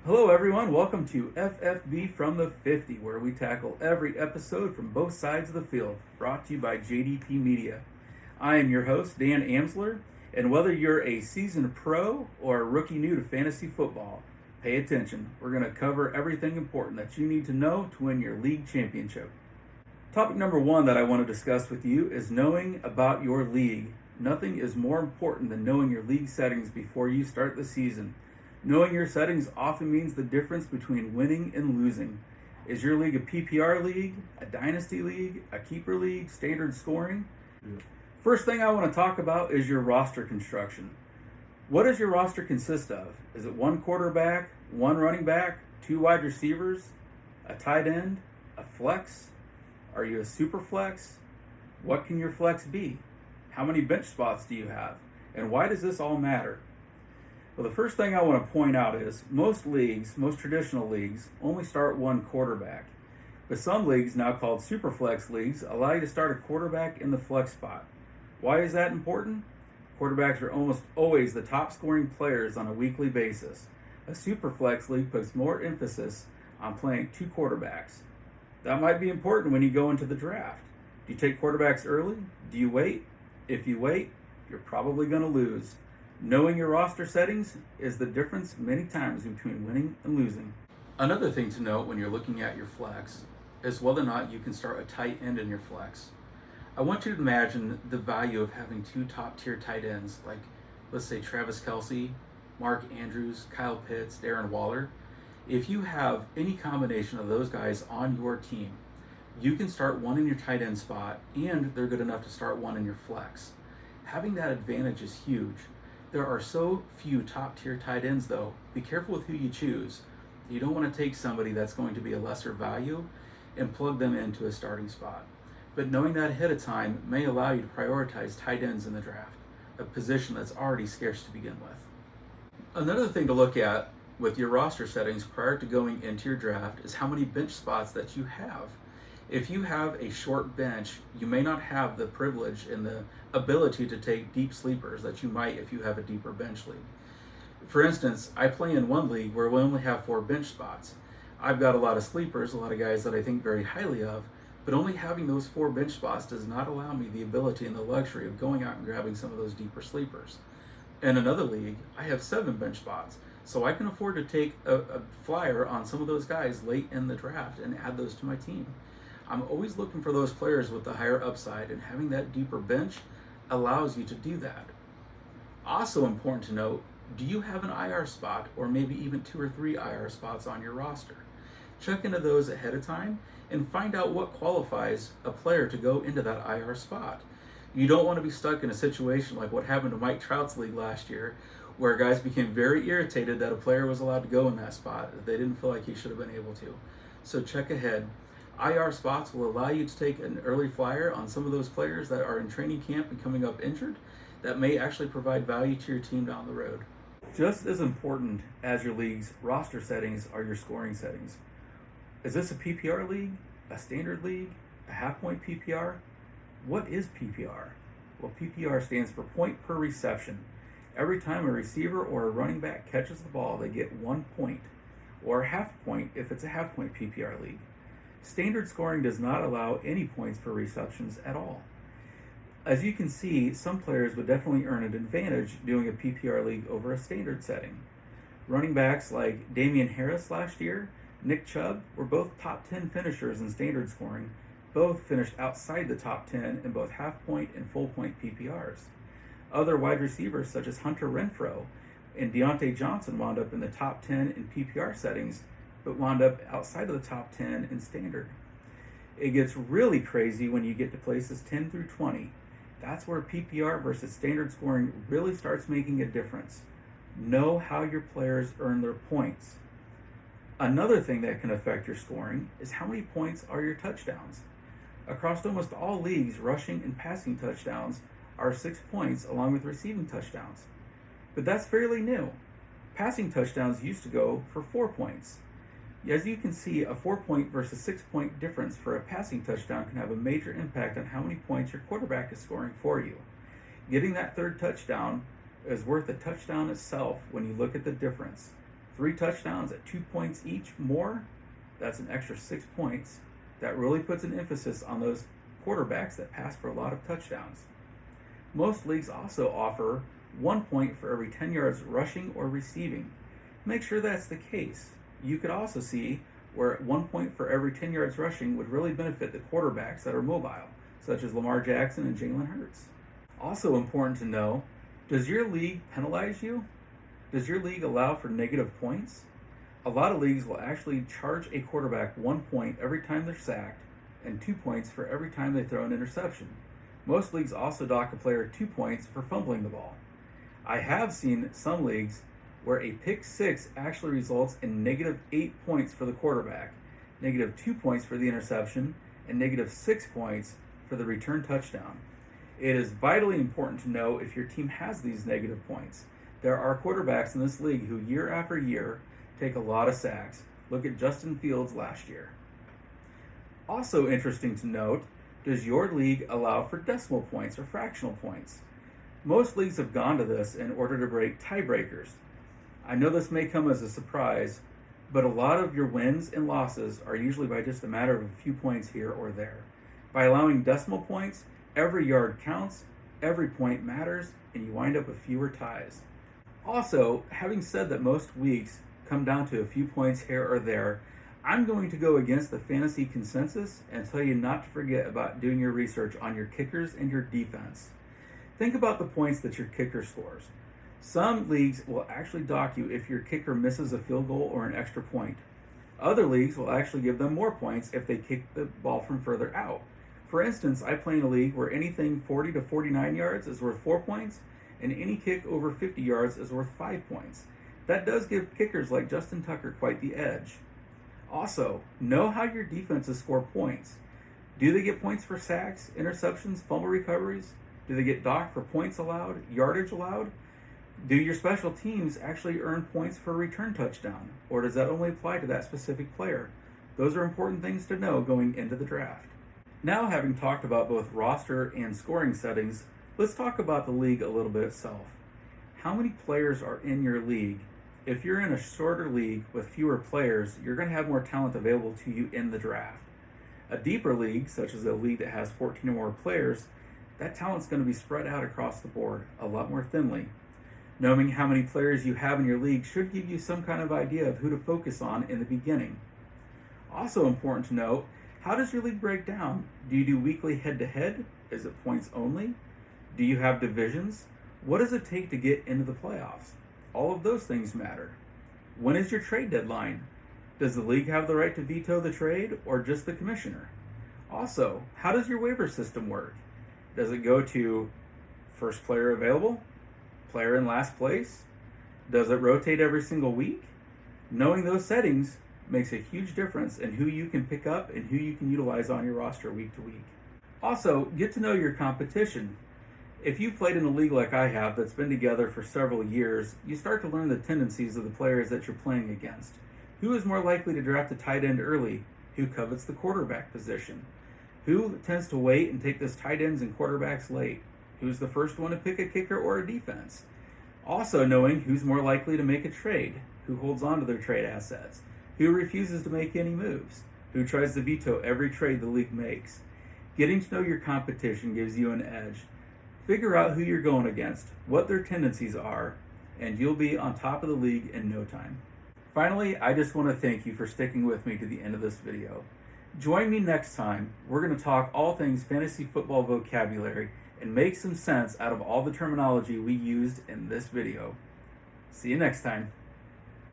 Hello, everyone. Welcome to FFB from the 50, where we tackle every episode from both sides of the field, brought to you by JDP Media. I am your host, Dan Amsler, and whether you're a seasoned pro or a rookie new to fantasy football, pay attention. We're going to cover everything important that you need to know to win your league championship. Topic number one that I want to discuss with you is knowing about your league. Nothing is more important than knowing your league settings before you start the season. Knowing your settings often means the difference between winning and losing. Is your league a PPR league, a dynasty league, a keeper league, standard scoring? First thing I want to talk about is your roster construction. What does your roster consist of? Is it one quarterback, one running back, two wide receivers, a tight end, a flex? Are you a super flex? What can your flex be? How many bench spots do you have? And why does this all matter? Well, the first thing I want to point out is most leagues, most traditional leagues, only start one quarterback. But some leagues, now called superflex leagues, allow you to start a quarterback in the flex spot. Why is that important? Quarterbacks are almost always the top scoring players on a weekly basis. A superflex league puts more emphasis on playing two quarterbacks. That might be important when you go into the draft. Do you take quarterbacks early? Do you wait? If you wait, you're probably going to lose. Knowing your roster settings is the difference many times between winning and losing. Another thing to note when you're looking at your flex is whether or not you can start a tight end in your flex. I want you to imagine the value of having two top-tier tight ends, like let's say Travis Kelce, Mark Andrews, Kyle Pitts, Darren Waller. If you have any combination of those guys on your team, you can start one in your tight end spot, and they're good enough to start one in your flex. Having that advantage is huge. There are so few top-tier tight ends, though. Be careful with who you choose. You don't want to take somebody that's going to be a lesser value and plug them into a starting spot. But knowing that ahead of time may allow you to prioritize tight ends in the draft, a position that's already scarce to begin with. Another thing to look at with your roster settings prior to going into your draft is how many bench spots that you have. If you have a short bench, you may not have the privilege and the ability to take deep sleepers that you might if you have a deeper bench league. For instance, I play in one league where we only have 4 bench spots. I've got a lot of sleepers, a lot of guys that I think very highly of, but only having those 4 bench spots does not allow me the ability and the luxury of going out and grabbing some of those deeper sleepers. In another league, I have 7 bench spots, so I can afford to take a flyer on some of those guys late in the draft and add those to my team. I'm always looking for those players with the higher upside, and having that deeper bench allows you to do that. Also important to note, do you have an IR spot or maybe even 2 or 3 IR spots on your roster? Check into those ahead of time and find out what qualifies a player to go into that IR spot. You don't want to be stuck in a situation like what happened to Mike Trout's league last year, where guys became very irritated that a player was allowed to go in that spot. They didn't feel like he should have been able to. So check ahead. IR spots will allow you to take an early flyer on some of those players that are in training camp and coming up injured that may actually provide value to your team down the road. Just as important as your league's roster settings are your scoring settings. Is this a PPR league, a standard league, a half-point PPR? What is PPR? Well, PPR stands for point per reception. Every time a receiver or a running back catches the ball, they get 1 point, or a half point if it's a half-point PPR league. Standard scoring does not allow any points for receptions at all. As you can see, some players would definitely earn an advantage doing a PPR league over a standard setting. Running backs like Damian Harris last year, Nick Chubb were both top 10 finishers in standard scoring. Both finished outside the top 10 in both half-point and full-point PPRs. Other wide receivers such as Hunter Renfrow and Deontay Johnson wound up in the top 10 in PPR settings, but wound up outside of the top 10 in standard. It gets really crazy when you get to places 10 through 20. That's where PPR versus standard scoring really starts making a difference. Know how your players earn their points. Another thing that can affect your scoring is how many points are your touchdowns. Across almost all leagues, rushing and passing touchdowns are 6 points along with receiving touchdowns. But that's fairly new. Passing touchdowns used to go for 4 points. As you can see, a 4-point versus 6-point difference for a passing touchdown can have a major impact on how many points your quarterback is scoring for you. Getting that third touchdown is worth the touchdown itself when you look at the difference. 3 touchdowns at 2 points each more, that's an extra 6 points. That really puts an emphasis on those quarterbacks that pass for a lot of touchdowns. Most leagues also offer 1 point for every 10 yards rushing or receiving. Make sure that's the case. You could also see where 1 point for every 10 yards rushing would really benefit the quarterbacks that are mobile, such as Lamar Jackson and Jalen Hurts. Also important to know, does your league penalize you? Does your league allow for negative points? A lot of leagues will actually charge a quarterback 1 point every time they're sacked and 2 points for every time they throw an interception. Most leagues also dock a player 2 points for fumbling the ball. I have seen some leagues where a pick 6 actually results in negative 8 points for the quarterback, negative 2 points for the interception, and negative 6 points for the return touchdown. It is vitally important to know if your team has these negative points. There are quarterbacks in this league who year after year take a lot of sacks. Look at Justin Fields last year. Also interesting to note, does your league allow for decimal points or fractional points? Most leagues have gone to this in order to break tiebreakers. I know this may come as a surprise, but a lot of your wins and losses are usually by just a matter of a few points here or there. By allowing decimal points, every yard counts, every point matters, and you wind up with fewer ties. Also, having said that most weeks come down to a few points here or there, I'm going to go against the fantasy consensus and tell you not to forget about doing your research on your kickers and your defense. Think about the points that your kicker scores. Some leagues will actually dock you if your kicker misses a field goal or an extra point. Other leagues will actually give them more points if they kick the ball from further out. For instance, I play in a league where anything 40 to 49 yards is worth 4 points, and any kick over 50 yards is worth 5 points. That does give kickers like Justin Tucker quite the edge. Also, know how your defenses score points. Do they get points for sacks, interceptions, fumble recoveries? Do they get docked for points allowed, yardage allowed? Do your special teams actually earn points for a return touchdown, or does that only apply to that specific player? Those are important things to know going into the draft. Now, having talked about both roster and scoring settings, let's talk about the league a little bit itself. How many players are in your league? If you're in a shorter league with fewer players, you're going to have more talent available to you in the draft. A deeper league, such as a league that has 14 or more players, that talent's going to be spread out across the board a lot more thinly. Knowing how many players you have in your league should give you some kind of idea of who to focus on in the beginning. Also important to note, how does your league break down? Do you do weekly head-to-head? Is it points only? Do you have divisions? What does it take to get into the playoffs? All of those things matter. When is your trade deadline? Does the league have the right to veto the trade or just the commissioner? Also, how does your waiver system work? Does it go to first player available? Player in last place? Does it rotate every single week? Knowing those settings makes a huge difference in who you can pick up and who you can utilize on your roster week to week. Also, get to know your competition. If you've played in a league like I have that's been together for several years, you start to learn the tendencies of the players that you're playing against. Who is more likely to draft a tight end early? Who covets the quarterback position? Who tends to wait and take those tight ends and quarterbacks late? Who's the first one to pick a kicker or a defense? Also knowing who's more likely to make a trade, who holds on to their trade assets, who refuses to make any moves, who tries to veto every trade the league makes. Getting to know your competition gives you an edge. Figure out who you're going against, what their tendencies are, and you'll be on top of the league in no time. Finally, I just want to thank you for sticking with me to the end of this video. Join me next time. We're going to talk all things fantasy football vocabulary and make some sense out of all the terminology we used in this video. See you next time.